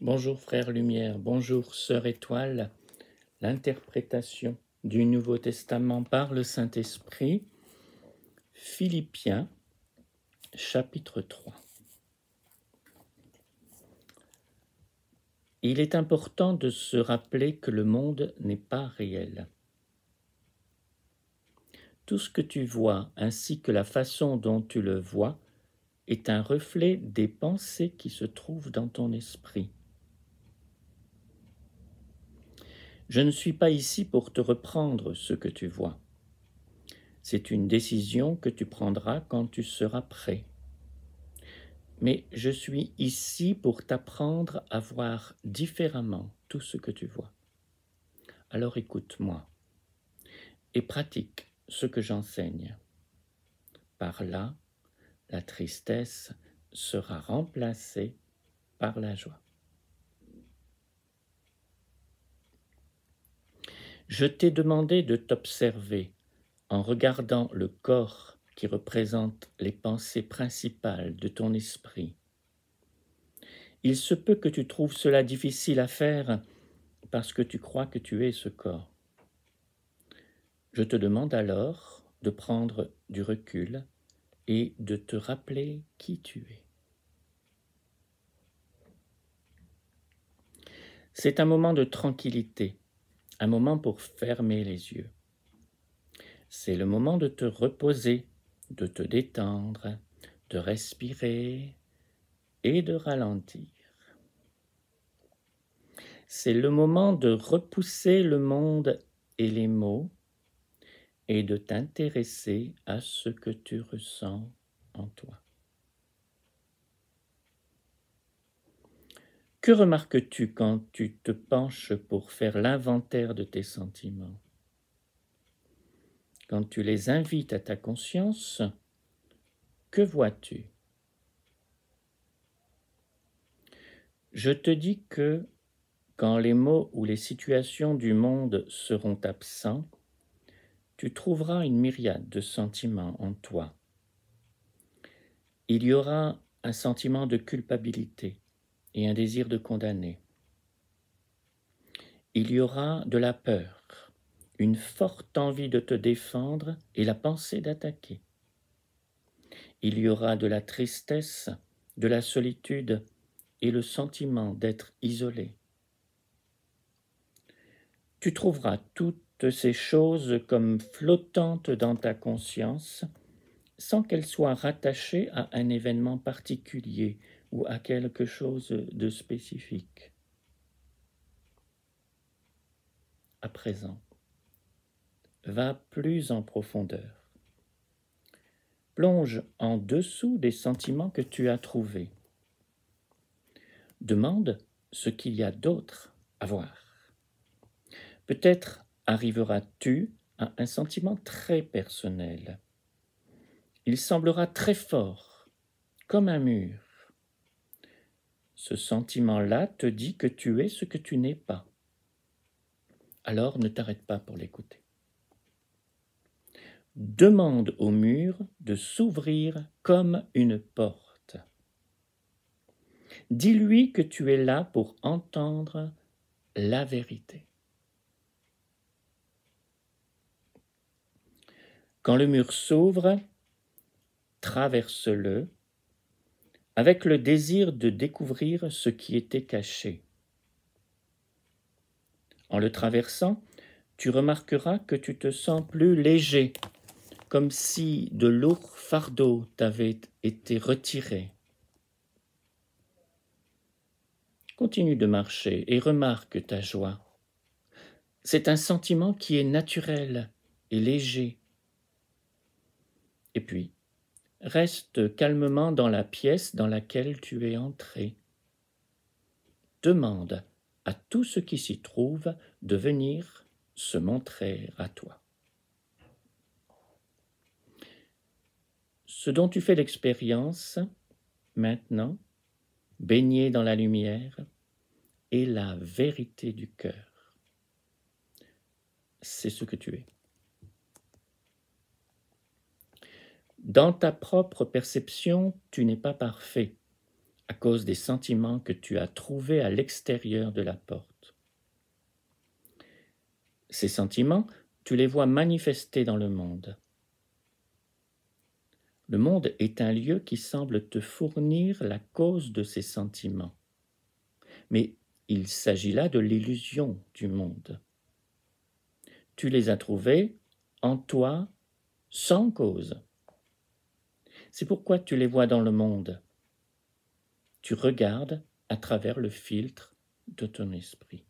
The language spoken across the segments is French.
Bonjour frère Lumière, bonjour sœur Étoile. L'interprétation du Nouveau Testament par le Saint-Esprit, Philippiens, chapitre 3. Il est important de se rappeler que le monde n'est pas réel. Tout ce que tu vois, ainsi que la façon dont tu le vois, est un reflet des pensées qui se trouvent dans ton esprit. Je ne suis pas ici pour te reprendre ce que tu vois. C'est une décision que tu prendras quand tu seras prêt. Mais je suis ici pour t'apprendre à voir différemment tout ce que tu vois. Alors écoute-moi et pratique ce que j'enseigne. Par là, la tristesse sera remplacée par la joie. Je t'ai demandé de t'observer en regardant le corps qui représente les pensées principales de ton esprit. Il se peut que tu trouves cela difficile à faire parce que tu crois que tu es ce corps. Je te demande alors de prendre du recul et de te rappeler qui tu es. C'est un moment de tranquillité, un moment pour fermer les yeux. C'est le moment de te reposer, de te détendre, de respirer et de ralentir. C'est le moment de repousser le monde et les mots et de t'intéresser à ce que tu ressens en toi. Que remarques-tu quand tu te penches pour faire l'inventaire de tes sentiments? Quand tu les invites à ta conscience, que vois-tu? Je te dis que quand les mots ou les situations du monde seront absents, tu trouveras une myriade de sentiments en toi. Il y aura un sentiment de culpabilité et un désir de condamner. Il y aura de la peur, une forte envie de te défendre et la pensée d'attaquer. Il y aura de la tristesse, de la solitude et le sentiment d'être isolé. Tu trouveras toutes ces choses comme flottantes dans ta conscience, sans qu'elles soient rattachées à un événement particulier ou à quelque chose de spécifique. À présent, va plus en profondeur. Plonge en dessous des sentiments que tu as trouvés. Demande ce qu'il y a d'autre à voir. Peut-être arriveras-tu à un sentiment très personnel. Il semblera très fort, comme un mur. Ce sentiment-là te dit que tu es ce que tu n'es pas. Alors ne t'arrête pas pour l'écouter. Demande au mur de s'ouvrir comme une porte. Dis-lui que tu es là pour entendre la vérité. Quand le mur s'ouvre, traverse-le avec le désir de découvrir ce qui était caché. En le traversant, tu remarqueras que tu te sens plus léger, comme si de lourds fardeaux t'avaient été retirés. Continue de marcher et remarque ta joie. C'est un sentiment qui est naturel et léger. Et puis, reste calmement dans la pièce dans laquelle tu es entré. Demande à tout ce qui s'y trouve de venir se montrer à toi. Ce dont tu fais l'expérience, maintenant, baigné dans la lumière, est la vérité du cœur. C'est ce que tu es. Dans ta propre perception, tu n'es pas parfait, à cause des sentiments que tu as trouvés à l'extérieur de la porte. Ces sentiments, tu les vois manifestés dans le monde. Le monde est un lieu qui semble te fournir la cause de ces sentiments. Mais il s'agit là de l'illusion du monde. Tu les as trouvés en toi sans cause. C'est pourquoi tu les vois dans le monde. Tu regardes à travers le filtre de ton esprit.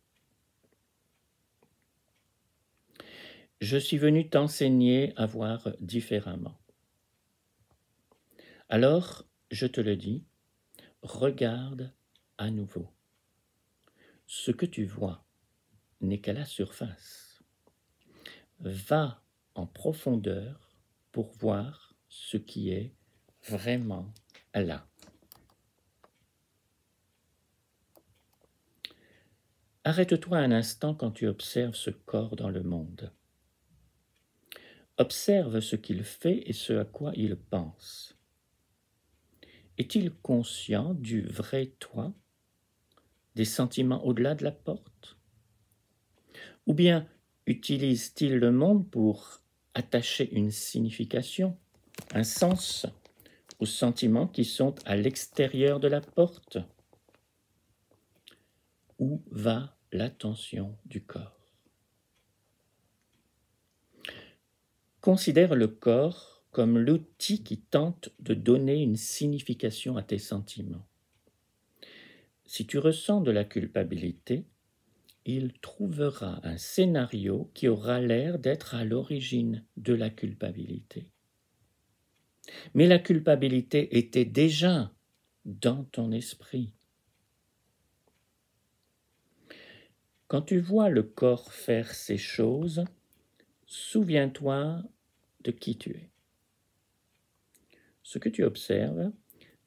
Je suis venu t'enseigner à voir différemment. Alors, je te le dis, regarde à nouveau. Ce que tu vois n'est qu'à la surface. Va en profondeur pour voir ce qui est vraiment là. Arrête-toi un instant quand tu observes ce corps dans le monde. Observe ce qu'il fait et ce à quoi il pense. Est-il conscient du vrai toi, des sentiments au-delà de la porte? Ou bien utilise-t-il le monde pour attacher une signification, un sens aux sentiments qui sont à l'extérieur de la porte? Où va l'attention du corps? Considère le corps comme l'outil qui tente de donner une signification à tes sentiments. Si tu ressens de la culpabilité, il trouvera un scénario qui aura l'air d'être à l'origine de la culpabilité. Mais la culpabilité était déjà dans ton esprit. Quand tu vois le corps faire ces choses, souviens-toi de qui tu es. Ce que tu observes,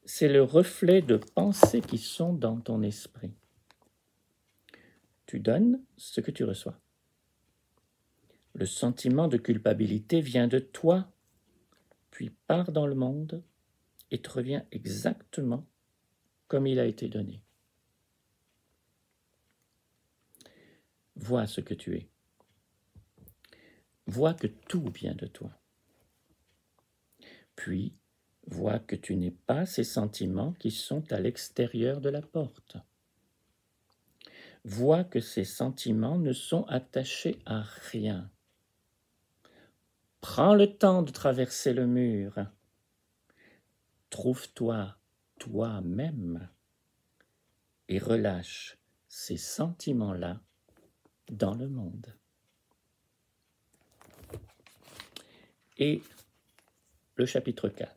c'est le reflet de pensées qui sont dans ton esprit. Tu donnes ce que tu reçois. Le sentiment de culpabilité vient de toi, puis part dans le monde et te revient exactement comme il a été donné. Vois ce que tu es. Vois que tout vient de toi. Puis, vois que tu n'es pas ces sentiments qui sont à l'extérieur de la porte. Vois que ces sentiments ne sont attachés à rien. Prends le temps de traverser le mur. Trouve-toi toi-même et relâche ces sentiments-là dans le monde. Et le chapitre 4.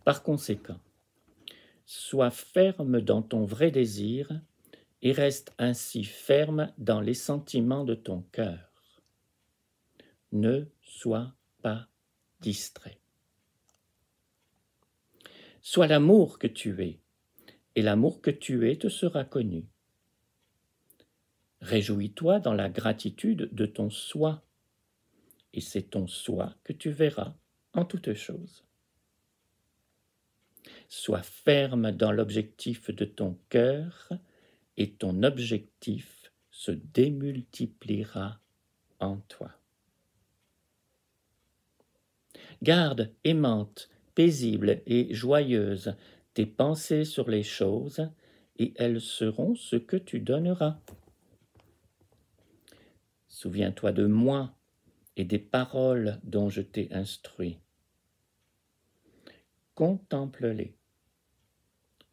Par conséquent, sois ferme dans ton vrai désir et reste ainsi ferme dans les sentiments de ton cœur. Ne sois pas distrait. Sois l'amour que tu es, et l'amour que tu es te sera connu. Réjouis-toi dans la gratitude de ton soi, et c'est ton soi que tu verras en toutes choses. Sois ferme dans l'objectif de ton cœur, et ton objectif se démultipliera en toi. Garde aimante, paisible et joyeuse tes pensées sur les choses, et elles seront ce que tu donneras. Souviens-toi de moi et des paroles dont je t'ai instruit. Contemple-les.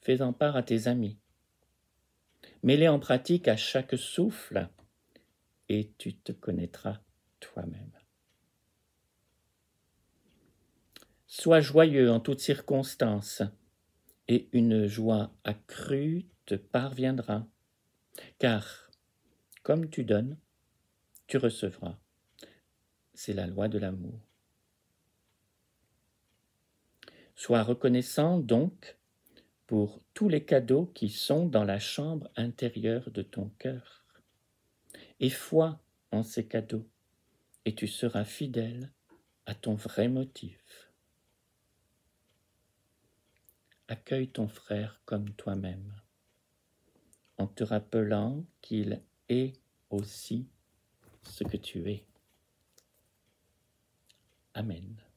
Fais-en part à tes amis. Mets-les en pratique à chaque souffle, et tu te connaîtras toi-même. Sois joyeux en toutes circonstances, et une joie accrue te parviendra, car comme tu donnes, tu recevras. C'est la loi de l'amour. Sois reconnaissant donc pour tous les cadeaux qui sont dans la chambre intérieure de ton cœur. Et foi en ces cadeaux, et tu seras fidèle à ton vrai motif. accueille ton frère comme toi-même, en te rappelant qu'il est aussi ce que tu es. Amen.